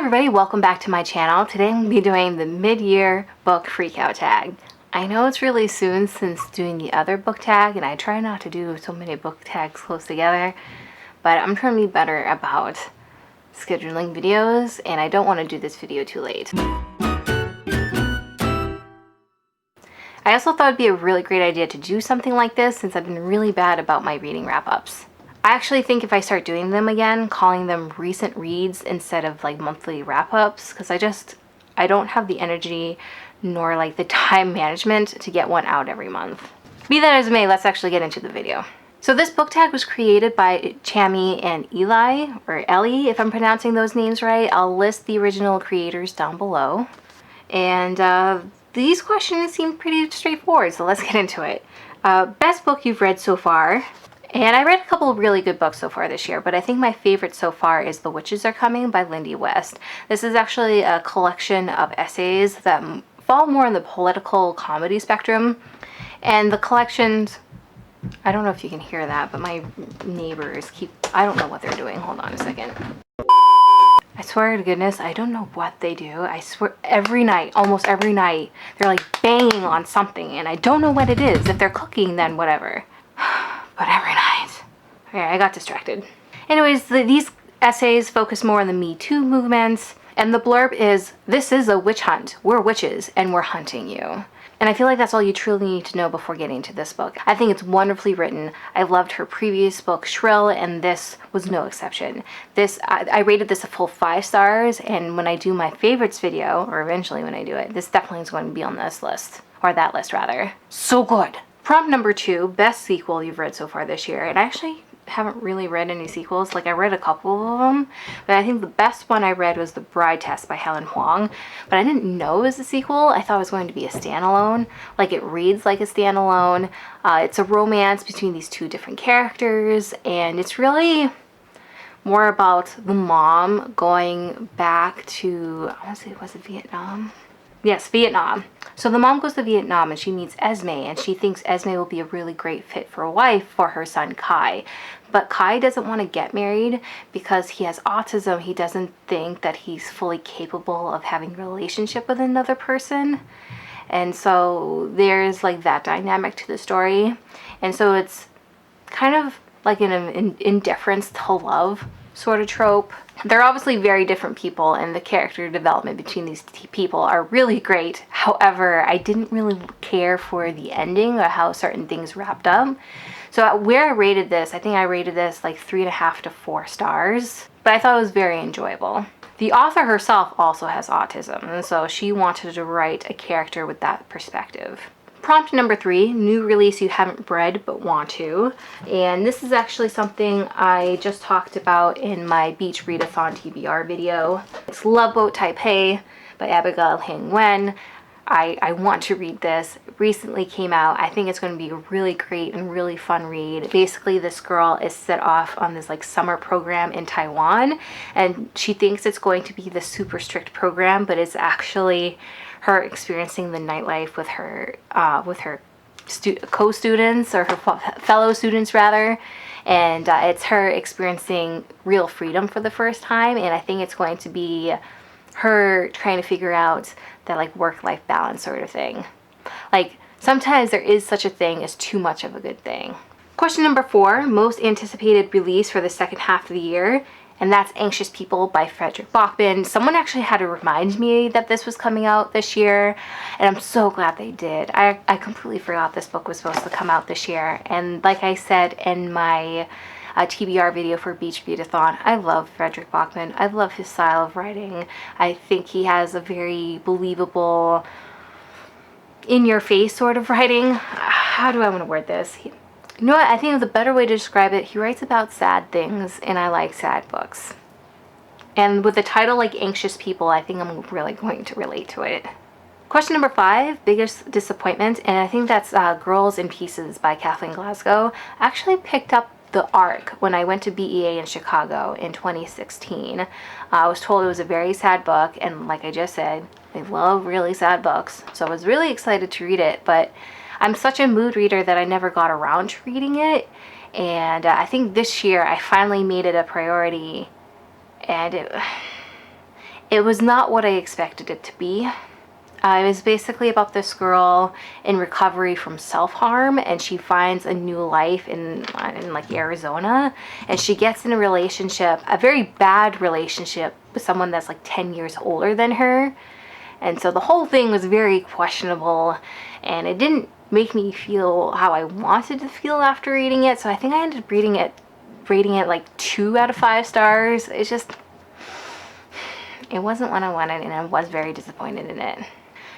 everybody, welcome back to my channel. Today I'm going to be doing the mid-year book freakout tag. I know it's really soon since doing the other book tag, and I try not to do so many book tags close together, but I'm trying to be better about scheduling videos, and I don't want to do this video too late. I also thought it'd be a really great idea to do something like this since I've been really bad about my reading wrap-ups. I actually think if I start doing them again, calling them recent reads instead of like monthly wrap-ups, because I don't have the energy nor like the time management to get one out every month. Be that as it may, let's actually get into the video. So this book tag was created by Chammy and Eli, or Ellie, if I'm pronouncing those names right. I'll list the original creators down below. And these questions seem pretty straightforward, so let's get into it. Best book you've read so far. And I read a couple of really good books so far this year, but I think my favorite so far is The Witches Are Coming by Lindy West. This is actually a collection of essays that fall more in the political comedy spectrum. And the collections, I don't know if you can hear that, but my neighbors I don't know what they're doing. Hold on a second. I swear to goodness, I don't know what they do. I swear every night, almost every night, they're like banging on something and I don't know what it is. If they're cooking, then whatever. But every night. Okay, I got distracted. Anyways, these essays focus more on the Me Too movement, and the blurb is, "This is a witch hunt. We're witches, and we're hunting you." And I feel like that's all you truly need to know before getting to this book. I think it's wonderfully written. I loved her previous book, Shrill, and this was no exception. I rated this a full 5 stars, and when I do my favorites video, or eventually when I do it, this definitely is going to be on this list, or that list rather. So good. Prompt number 2, best sequel you've read so far this year. And I actually haven't really read any sequels. Like I read a couple of them, but I think the best one I read was The Bride Test by Helen Huang. But I didn't know it was a sequel. I thought it was going to be a standalone. Like it reads like a standalone. It's a romance between these two different characters, and it's really more about the mom going back to, I want to say, was it Vietnam? Yes, Vietnam. So the mom goes to Vietnam and she meets Esme, and she thinks Esme will be a really great fit for a wife for her son Kai. But Kai doesn't want to get married because he has autism. He doesn't think that he's fully capable of having a relationship with another person. And so there's like that dynamic to the story. And so it's kind of like an indifference to love sort of trope. They're obviously very different people, and the character development between these people are really great. However, I didn't really care for the ending or how certain things wrapped up. So where I rated this, I think I rated this like 3.5 to 4 stars, but I thought it was very enjoyable. The author herself also has autism, and so she wanted to write a character with that perspective. Prompt number 3, new release you haven't read but want to. And this is actually something I just talked about in my Beach Readathon TBR video. It's Love Boat Taipei by Abigail Heng. I want to read this. It recently came out. I think it's going to be a really great and really fun read. Basically, this girl is set off on this like summer program in Taiwan, and she thinks it's going to be the super strict program, but it's actually her experiencing the nightlife with her co-students, or her fellow students rather, and it's her experiencing real freedom for the first time. And I think it's going to be her trying to figure out that like work-life balance sort of thing. Like sometimes there is such a thing as too much of a good thing. Question number 4, most anticipated release for the second half of the year. And that's Anxious People by Fredrik Bachmann. Someone actually had to remind me that this was coming out this year, and I'm so glad they did. I completely forgot this book was supposed to come out this year. And like I said in my TBR video for Beach Readathon, I love Fredrik Bachmann. I love his style of writing. I think he has a very believable, in-your-face sort of writing. How do I want to word this? You know what, I think the better way to describe it, he writes about sad things, and I like sad books. And with the title like Anxious People, I think I'm really going to relate to it. Question number 5, biggest disappointment, and I think that's Girls in Pieces by Kathleen Glasgow. I actually picked up the ARC when I went to BEA in Chicago in 2016. I was told it was a very sad book, and like I just said, I love really sad books, so I was really excited to read it, but I'm such a mood reader that I never got around to reading it, and I think this year I finally made it a priority, and It was not what I expected it to be. It was basically about this girl in recovery from self-harm, and she finds a new life in like Arizona, and she gets in a relationship, a very bad relationship, with someone that's like 10 years older than her. And so the whole thing was very questionable, and it didn't make me feel how I wanted to feel after reading it. So I think I ended up rating it like 2 out of 5 stars. It wasn't what I wanted, and I was very disappointed in it.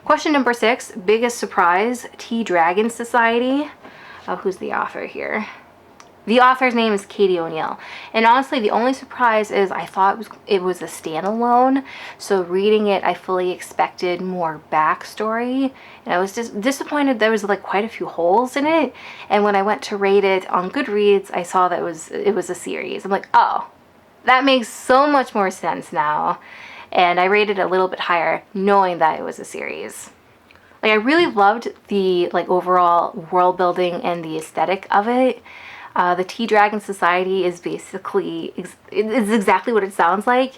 Question number 6, biggest surprise, Tea Dragon Society. Oh, who's the author here? The author's name is Katie O'Neill. And honestly, the only surprise is I thought it was a standalone. So reading it, I fully expected more backstory. And I was just disappointed there was like quite a few holes in it. And when I went to rate it on Goodreads, I saw that it was a series. I'm like, oh, that makes so much more sense now. And I rated it a little bit higher knowing that it was a series. Like, I really loved the like overall world building and the aesthetic of it. The Tea Dragon Society is basically it's exactly what it sounds like.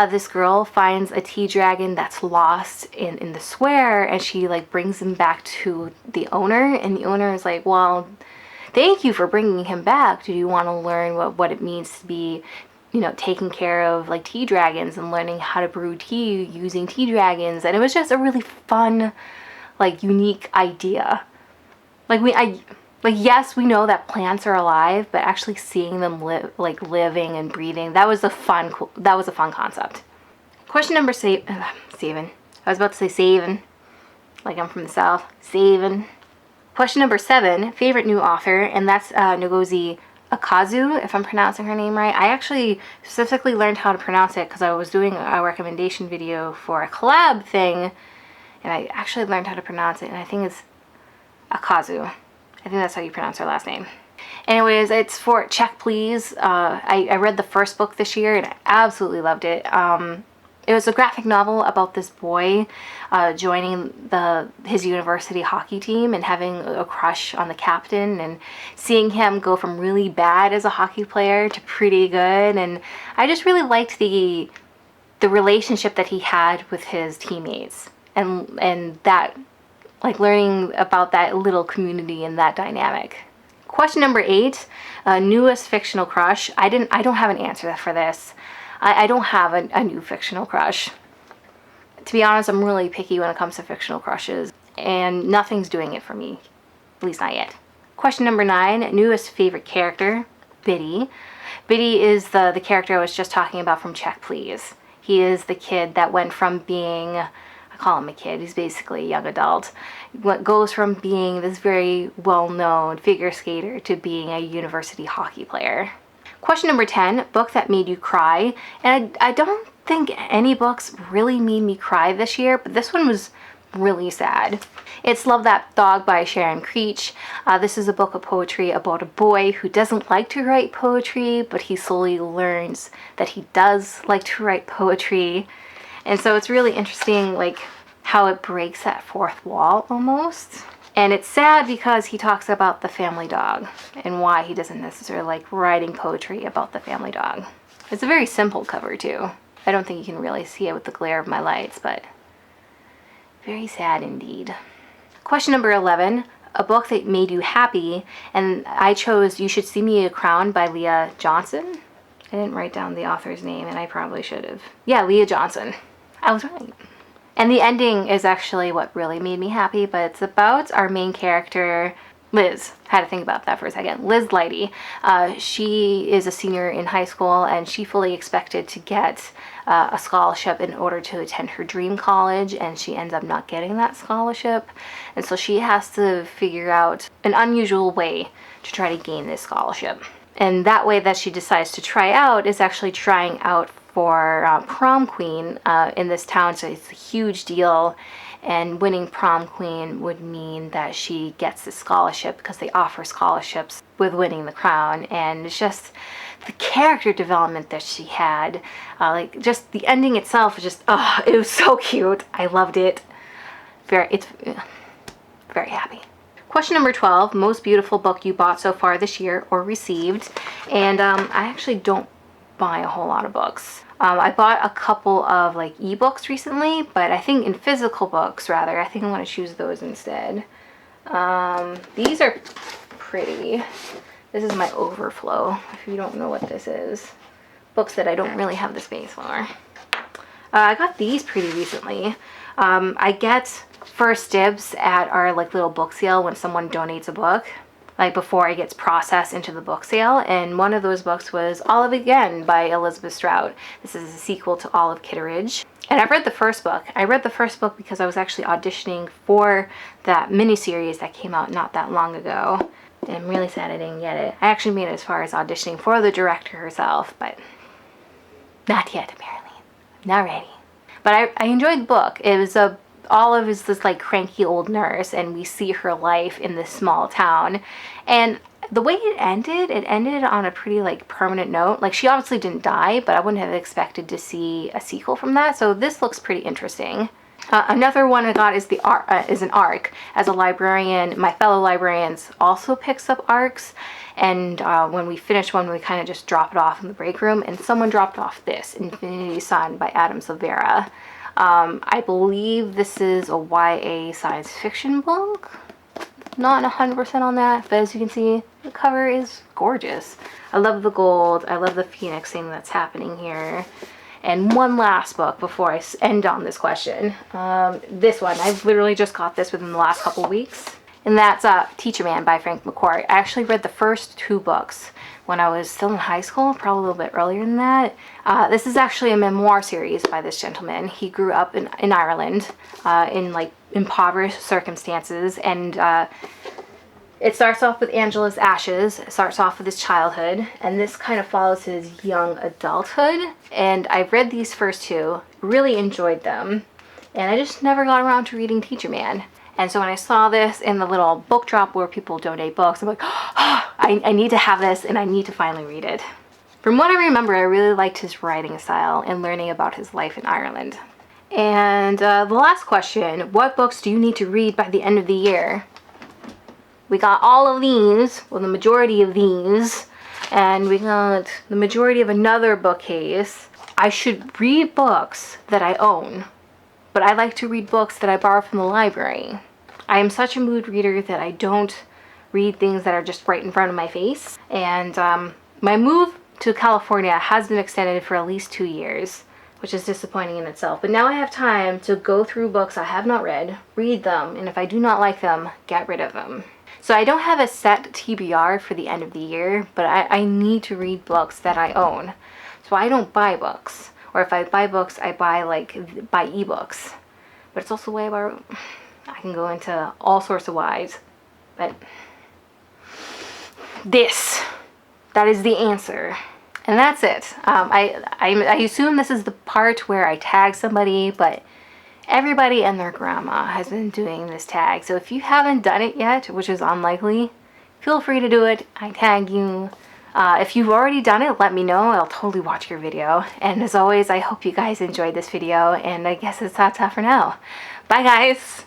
This girl finds a tea dragon that's lost in the square, and she like brings him back to the owner, and the owner is like, well, thank you for bringing him back. Do you want to learn what it means to be, you know, taking care of like tea dragons and learning how to brew tea using tea dragons? And it was just a really fun, like, unique idea. Yes, we know that plants are alive, but actually seeing them living and breathing, that was a fun concept. Question number 7. I was about to say savin', like I'm from the South. Savin'. Question number 7, favorite new author, and that's Ngozi Akazu, if I'm pronouncing her name right. I actually specifically learned how to pronounce it because I was doing a recommendation video for a collab thing, and I actually learned how to pronounce it, and I think it's Akazu. I think that's how you pronounce her last name. Anyways, it's for Check Please. I read the first book this year, and I absolutely loved it. It was a graphic novel about this boy joining his university hockey team and having a crush on the captain, and seeing him go from really bad as a hockey player to pretty good. And I just really liked the relationship that he had with his teammates, and that, like, learning about that little community and that dynamic. Question number 8, newest fictional crush. I don't have an answer for this. I don't have a new fictional crush. To be honest, I'm really picky when it comes to fictional crushes, and nothing's doing it for me, at least not yet. Question number 9, newest favorite character, Biddy. Biddy is the character I was just talking about from Check Please. He is the kid that went from being, I call him a kid, he's basically a young adult, what goes from being this very well-known figure skater to being a university hockey player. Question number 10, book that made you cry. And I don't think any books really made me cry this year, but this one was really sad. It's Love That Dog by Sharon Creech. This is a book of poetry about a boy who doesn't like to write poetry, but he slowly learns that he does like to write poetry. And so it's really interesting, like, how it breaks that fourth wall almost. And it's sad because he talks about the family dog and why he doesn't necessarily like writing poetry about the family dog. It's a very simple cover too. I don't think you can really see it with the glare of my lights, but very sad indeed. Question number 11, a book that made you happy, and I chose You Should See Me a Crown by Leah Johnson. I didn't write down the author's name, and I probably should have. Yeah, Leah Johnson. I was right. And the ending is actually what really made me happy, but it's about our main character, Liz. I had to think about that for a second. Liz Lighty. She is a senior in high school, and she fully expected to get a scholarship in order to attend her dream college, and she ends up not getting that scholarship. And so she has to figure out an unusual way to try to gain this scholarship. And that way that she decides to try out is actually trying out for prom queen in this town, so it's a huge deal, and winning prom queen would mean that she gets the scholarship because they offer scholarships with winning the crown. And it's just the character development that she had, like just the ending itself was just, oh, it was so cute. I loved it. It's very happy. Question number 12, most beautiful book you bought so far this year or received. And I actually don't buy a whole lot of books. I bought a couple of like ebooks recently, but I think in physical books rather. I think I want to choose those instead. These are pretty. This is my overflow, if you don't know what this is. Books that I don't really have the space for. I got these pretty recently. I get first dibs at our like little book sale when someone donates a book, like before it gets processed into the book sale. And one of those books was Olive Again by Elizabeth Strout. This is a sequel to Olive Kitteridge. And I've read the first book. I read the first book because I was actually auditioning for that miniseries that came out not that long ago. And I'm really sad I didn't get it. I actually made it as far as auditioning for the director herself, but not yet apparently. Not ready. But I enjoyed the book. It was Olive is this like cranky old nurse, and we see her life in this small town. And the way it ended on a pretty like permanent note. Like she obviously didn't die, but I wouldn't have expected to see a sequel from that. So this looks pretty interesting. Another one I got is an ARC. As a librarian, my fellow librarians also picks up ARCs, and when we finish one, we kind of just drop it off in the break room. And someone dropped off this Infinity Sun by Adam Silvera. I believe this is a YA science fiction book. Not 100% on that, but as you can see, the cover is gorgeous. I love the gold. I love the phoenix thing that's happening here. And one last book before I end on this question. This one, I've literally just got this within the last couple weeks. And that's Teacher Man by Frank Mccourt. I actually read the first 2 books when I was still in high school, probably a little bit earlier than that. This is actually a memoir series by this gentleman. He grew up in Ireland in like impoverished circumstances, and it starts off with Angela's ashes. It starts off with his childhood, and this kind of follows his young adulthood. And I read these first 2, really enjoyed them, and I just never got around to reading Teacher Man. And so when I saw this in the little book drop where people donate books, I'm like, oh, I need to have this, and I need to finally read it. From what I remember, I really liked his writing style and learning about his life in Ireland. And the last question, what books do you need to read by the end of the year? We got all of these, well, the majority of these, and we got the majority of another bookcase. I should read books that I own, but I like to read books that I borrow from the library. I am such a mood reader that I don't read things that are just right in front of my face. And my move to California has been extended for at least 2 years, which is disappointing in itself. But now I have time to go through books I have not read, read them, and if I do not like them, get rid of them. So I don't have a set TBR for the end of the year, but I need to read books that I own. So I don't buy books. Or if I buy books, I buy ebooks. But it's also a way I can go into all sorts of whys. But that is the answer. And that's it. I assume this is the part where I tag somebody, but everybody and their grandma has been doing this tag. So if you haven't done it yet, which is unlikely, feel free to do it. I tag you. If you've already done it, let me know. I'll totally watch your video. And as always, I hope you guys enjoyed this video. And I guess it's ta-ta for now. Bye, guys.